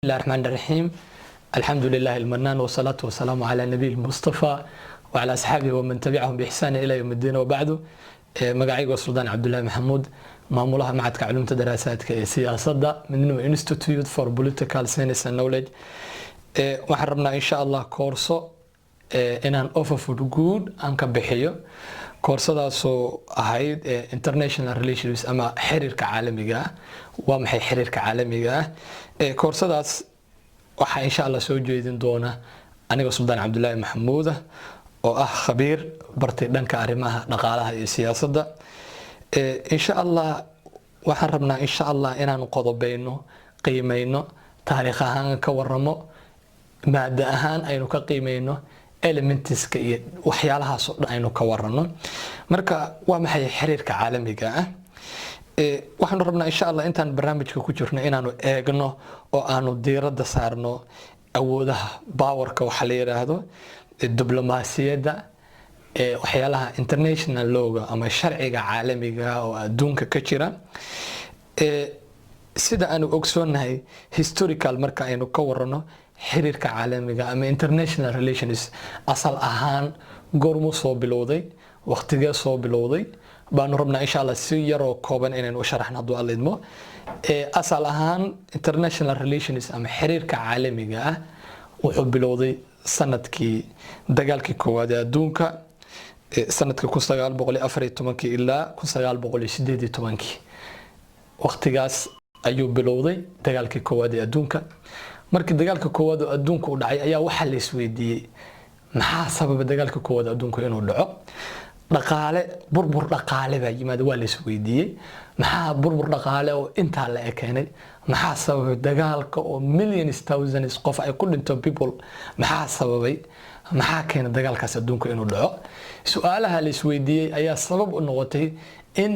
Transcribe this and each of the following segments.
الله الرحمن الرحيم. الحمد لله المنان والصلاة والسلام على نبي المصطفى وعلى أصحابه ومن تبعهم بإحسان إلى يوم الدين وبعده. مقاعيق وسلطان عبد الله محمود مامولها معهد علومة دراسات سياسة من Institute for Political Science and Knowledge. وحرمنا إن شاء الله كورسو إن offer for good أنك بحيو كورسada soo ahayd international relations ama xiriirka caalamiga ah waa maxay xiriirka caalamiga ah koorsadaas waxa insha Allah soo jeedin doona aniga Sultan Cabdullaahi Maxamuud oo ah khabiir bartay dhanka arrimaha dhaqaalaha iyo siyaasadda insha Allah waxaan rabnaa insha Allah inaan qodobeyno qiimeyno taariikh ahaan ka waramo maada ahaan aynu ka qiimeyno elementiska iyo waxyaalahaas oo dhan aynu ka warano marka waa maxay xiriirka caalamiga ah waxaan rabnaa insha Allah intaan barnaamijka ku jirno inaanu eegno oo aanu diiradda saarno awoodaha powerka waxa la yiraahdo diblomaasiyadda waxyaalaha international law ama sharciga caalamiga oo adduunka ka jira sida aanu ogsoonahay historical marka aynu ka warano xiriirka caalamiga ama international relations asal ahaan goormu soo bilowday waqtigee soo bilowday baanu rabnaa insha Allah si yar oo kooban inaynu sharaxno haduu alidmo asal ahaan international relations ama xiriirka caalamiga ah wuxuu bilowday sanadkii dagaalkii koowaad ee adduunka sanadka 1914 ilaa 1918 waqtigaas ayuu bilowday dagaalkii koowaad ee adduunka markii dagaalka koowaad oo adduunka u dhacay ayaa waxa la isweydiiyay maxaa sababa dagaalka koowaad adduunka inuu dhaco dhaqaale burbur dhaqaale baa yimaada waa la isweydiiyay maxaa burbur dhaqaale oo inta la ekeenay maxaa sababay dagaalka oo millions thousands qof ay ku dhinto people maxaa sababay maxaa keenay dagaalkaas adduunka inuu dhaco su'aalaha la isweydiiyay ayaa sabab u noqotay in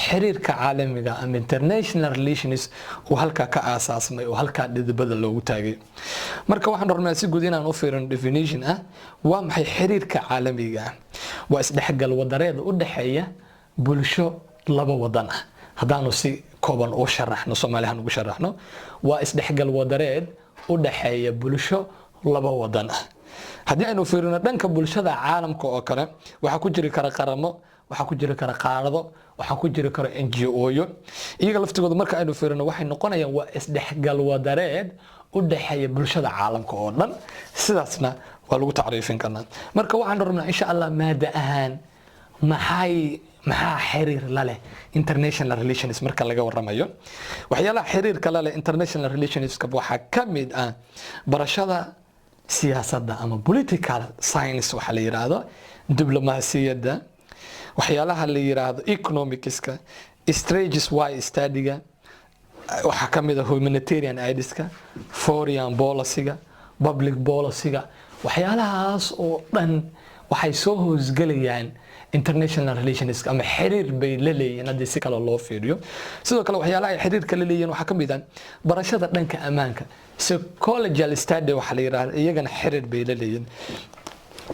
xiriirka caalamiga ama international relations oo halka ka aasaasmay oo halka dhidibada loogu taagay marka waxaan rabnaa si guud inaan u fiirino definition ah waa maxay xiriirka caalamiga ah waa isdhexgal wadareed u dhaxeeya bulsho laba wadan ah hadaanu si kooban u sharaxno Soomaalihan ugu sharaxno waa isdhexgal wadareed u dhaxeeya bulsho laba wadan ah hadii aynu fiirino dhanka bulshada caalamka oo kale waxa ku jiri kara qaramo waxa ku jiri kara qaarado waxa ku jiri kara NGO-yo iyaga laftigooda marka aynu fiirino waxay noqonayaan waa isdhexgal wadareed u dhaxeeya bulshada caalamka oo dhan sidaasna waa lagu taariifin karnaa marka waxaan rabnaa insha Allah maada ahaan maxaa xiriir la leh international relations marka laga waramayo waxyaalaha xiriirka la leh international relations waxa kamid ah barashada siyaasadda ama political science waxa la yiraahdo diblomaasiyadda waxyaalaha la yiraahdo economicska strategies why study-ga waxa kamid ah humanitarian aidska foreign policy-ga public policy-ga waxyaalahaas oo dhan waxay soo hoosgalayaan international relations ama xiriir bay la leeyihiin hadii si kale loo fiiriyo sidoo kale waxyaalaha ay xiriirka la leeyihiin waxa kamid ah barashada dhanka amaanka psychological study waxa la yiraahdo iyagana xiriir bay la leeyihiin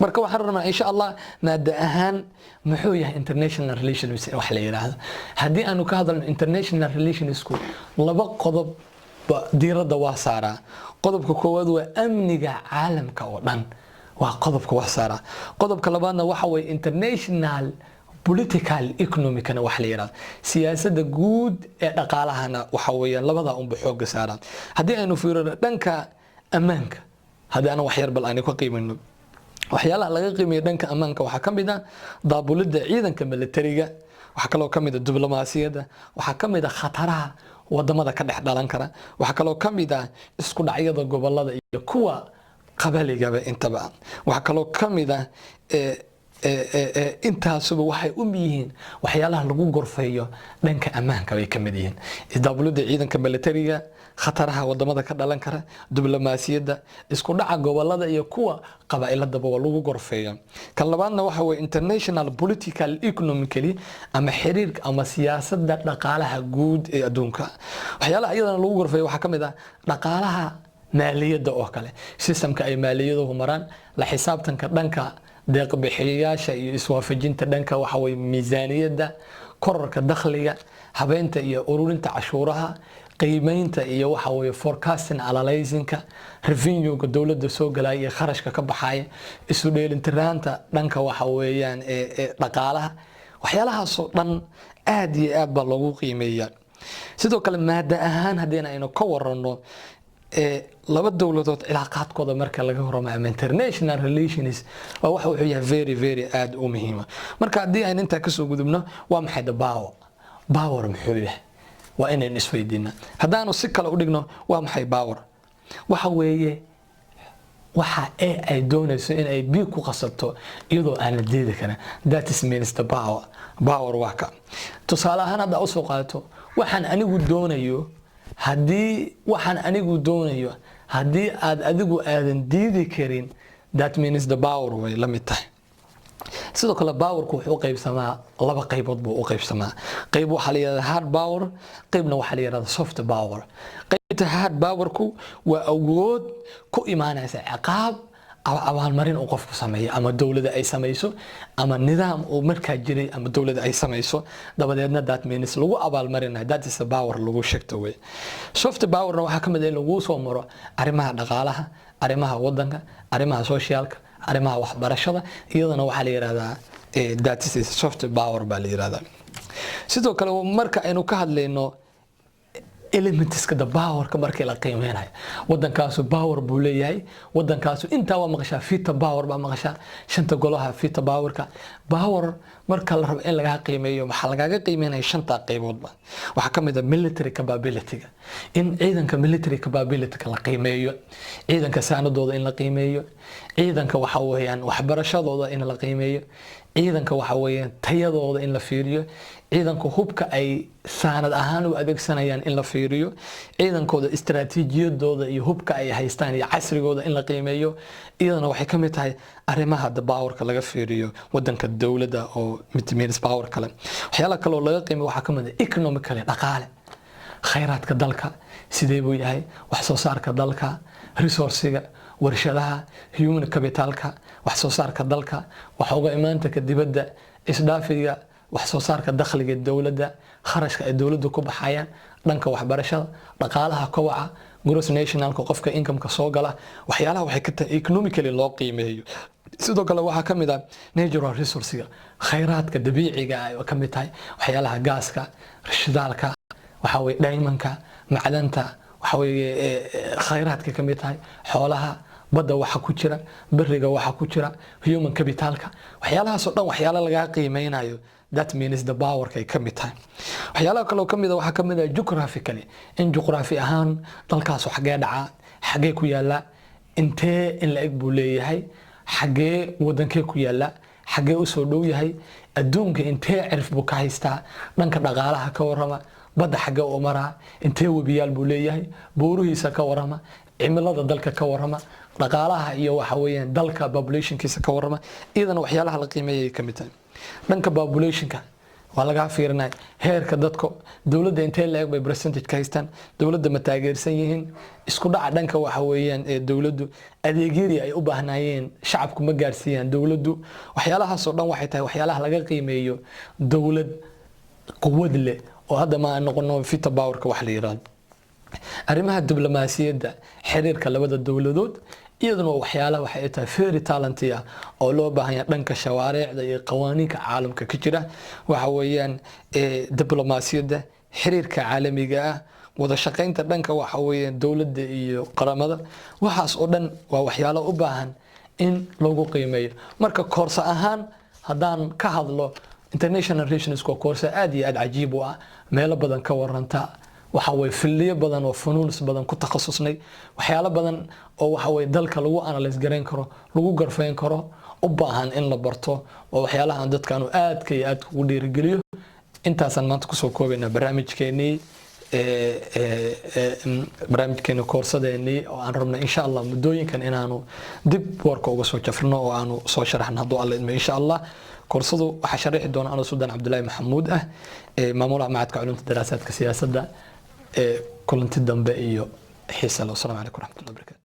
marka waxaan rabnaa insha Allah maada ahaan muxuu yahay international relations wax la yiraahdo hadii aanu ka hadalno international relations ku laba qodob diiradda waa saaraa qodobka koowaad waa amniga caalamka oo dhan waa qodobka waa saaraa qodobka labaadna waxa way international political economic ana wax la yiraahdo siyaasadda guud ee dhaqaalahana waxa weeyaan labada unba xoog saaraa hadii aynu fiirino dhanka amaanka hadii aan wax yar bal aan ka qiimayno waxyaalaha laga qiimeeyo dhanka amaanka waxa kamid ah daabulida ciidanka militariga waxa kale oo kamid ah diblomaasiyadda waxa kamid ah khataraha wadamada ka dhex dhalan kara waxa kale oo kamid ah isku dhacyada gobolada iyo kuwa qabaligaba intaba waxa kale oo kamid ah intaasuba waxay u yihiin waxyaalaha lagu gorfeeyo dhanka amaanka way kamid yihiin daabulida ciidanka militariga khataraha wadamada ka dhalan kara diblomaasiyadda isku dhaca gobolada iyo kuwa qabaa'iladaba waa lagu gorfeeyo kan labaadna waxa way international political economically ama xiriirka ama siyaasadda dhaqaalaha guud ee adduunka waxyaalaha iyadana lagu gorfeeyo waxa kamid ah dhaqaalaha maaliyadda oo kale systemka ay maaliyaduhu maraan la xisaabtanka dhanka deeq bixiyayaasha iyo iswaafajinta dhanka waxa way miisaaniyadda kororka dakhliga habeenta iyo ururinta cashuuraha qiimeynta iyo waxa weeye forecasting analyzingka revenue-ga dawladda soo galaya iyo kharashka ka baxaya isu dheelitiraanta dhanka waxa weeyaan dhaqaalaha waxyaalahaas oo dhan aad iyo aad baa loogu qiimeeyaa sidoo kale maada ahaan haddii aynu ka warano laba dawladood cilaaqaadkooda marka laga hormariyo international relations waa waxa uu yahay very aad u muhiim marka haddii aynu inta ka soo gudubno waa maxay power muxuu yahay waa inaan isweydiina haddaanu si kale u dhigno waa maxay power waxa weeye waxa ay doonayso in ay bi ku qasabto iyadoo aan la diidi karin that is means the power waka tusaale ahaan hadda u soo qaato waxaan anigu doonayo haddii aad adigu aadan diidi karin that means the power way la mid tahay sidoo kale powerku wuxuu qaybsamaa laba qaybood buu u qaybsamaa qayb waxa la yiraahdaa hard power qaybna waxa la yiraahdaa soft power qaybta hard powerku waa awood ku imaanaysa ciqaab abaalmarin uu qofku sameeyo ama dawladda ay sameeyso ama nidaam uu markaa jiray ama dawladda ay sameeyso dabadeedna that means lagu abaalmarinayo that is the power lagu sheegto way soft power waxa ka mid ah in lagu soo maro arrimaha dhaqaalaha arrimaha wadanka arrimaha socialka arrimaha waxbarashada iyadana waxa la yiraahdaa that is soft power baa la yiraahdaa sidoo kale marka aynu ka hadlayno elementiska the power ka markii la qiimeynayo wadankaas power buu leeyahay wadankaas inta waa maqashaa fita power ba maqashaa shanta golaha fita powerka power marka la rabo in laga qiimeeyo waxa laga qiimeeyaa shanta qayboodba waxa kamid ah military capability in ciidanka military capability la qiimeeyo ciidanka saanadooda in la qiimeeyo ciidanka waxa weeyaan waxbarashadooda in la qiimeeyo ciidanka waxa weeyaan tayadooda in la fiiriyo ciidanka hubka ay saanad ahaan u adeegsanayaan in la fiiriyo ciidankooda istiraatiijiyadooda iyo hubka ay haystaan iyo casrigooda in la qiimeeyo iyadana waxay kamid tahay arrimaha powerka laga fiiriyo wadanka dawladda oo means power kale waxyaalaha kale oo laga qiimeeyo waxa kamid ah economically dhaqaale khayraadka dalka sidee buu yahay wax soo saarka dalka resource-ga warshadaha human capitalka wax soo saarka dalka wax uga imaanta ka dibadda isdhaafiga wax soo saarka dakhliga dawladda kharashka ay dawladdu ku baxayaan dhanka waxbarashada dhaqaalaha kobaca gross nationalka qofka income-ka soo gala waxyaalaha waxay ka tahay economically loo qiimeeyo sidoo kale waxa kamid ah natural resources khayraadka dabiiciga ah oo kamid tahay waxyaalaha gaaska shidaalka waxa way diamond-ka macdanta waxa way khayraadka kamid tahay xoolaha badda waxa ku jira bariga waxa ku jira human capitalka waxyaalahaas oo dhan waxyaalo laga qiimeynayo that means the power kay kamid tahay waxyaalaha kale oo kamid ah waxa kamid ah geographically in geography ahaan dalkaas xagee dhaca xagee ku yaala intee in la eg buu leeyahay xagee wadankee ku yaala xagee u soo dhow yahay adduunka intee cirif buu ka haystaa dhanka dhaqaalaha ka warama badda xagee u maraa intee webiyaal buu leeyahay buurihiisa ka warama cimilada dalka ka warama dhaqaalaha iyo waxa weeyaan dalka populationkiisa ka warama iyadana waxyaalaha la qiimeeyay kamid tahay dhanka populationka waa laga fiirinay heerka dadka dawladda intee la eg bay percentage ka haystaan dawladda ma taageersan yihiin isku dhaca dhanka waxa weeyaan dawladdu adeegyadii ay u baahnayeen shacabku ma gaarsiiyaan dawladdu waxyaalahaas oo dhan waxay tahay waxyaalaha laga qiimeeyo dawlad quwad leh oo hadda ma noqono fita powerka wax la yiraahdo arrimaha diblomaasiyadda xiriirka labada dawladood iyaduna waxyaalaha waxay tahay very talented ah oo loo baahan yahay dhanka shawaariicda iyo qawaaniinka caalamka ka jira waxa weeyaan diblomaasiyadda xiriirka caalamiga ah wada shaqaynta dhanka waxa weeyaan dawladda iyo qaramada waxaas oo dhan waa waxyaalo u baahan in lagu qiimeeyo marka koorsa ahaan haddaan ka hadlo international relations koorsa aad iyo aad cajiib u ah meelo badan ka waranta waxa way filiyo badan oo funuuns badan ku takhasusnay waxyaalo badan oo waxa way dalka lagu analyze gareyn karo lagu garfeyn karo u baahan in la barto oo waxyaalahan dadkan aad ugu dhiirigeliyo intaasan maanta ku soo koobayna barnaamijkeenii koorsadeennii oo aan rabno insha Allah muddooyinkan inaanu dib warka uga soo jafrino oo aanu soo sharaxno hadduu alla idmo insha Allah koorsadu waxa sharaxi doona ana Sudan Cabdullaahi Maxamuud maamulaha macadka culumta daraasaadka siyaasadda kulanti dambe iyo xiisa leh. Assalamu alaykum warahmatullahi wabarakatuh.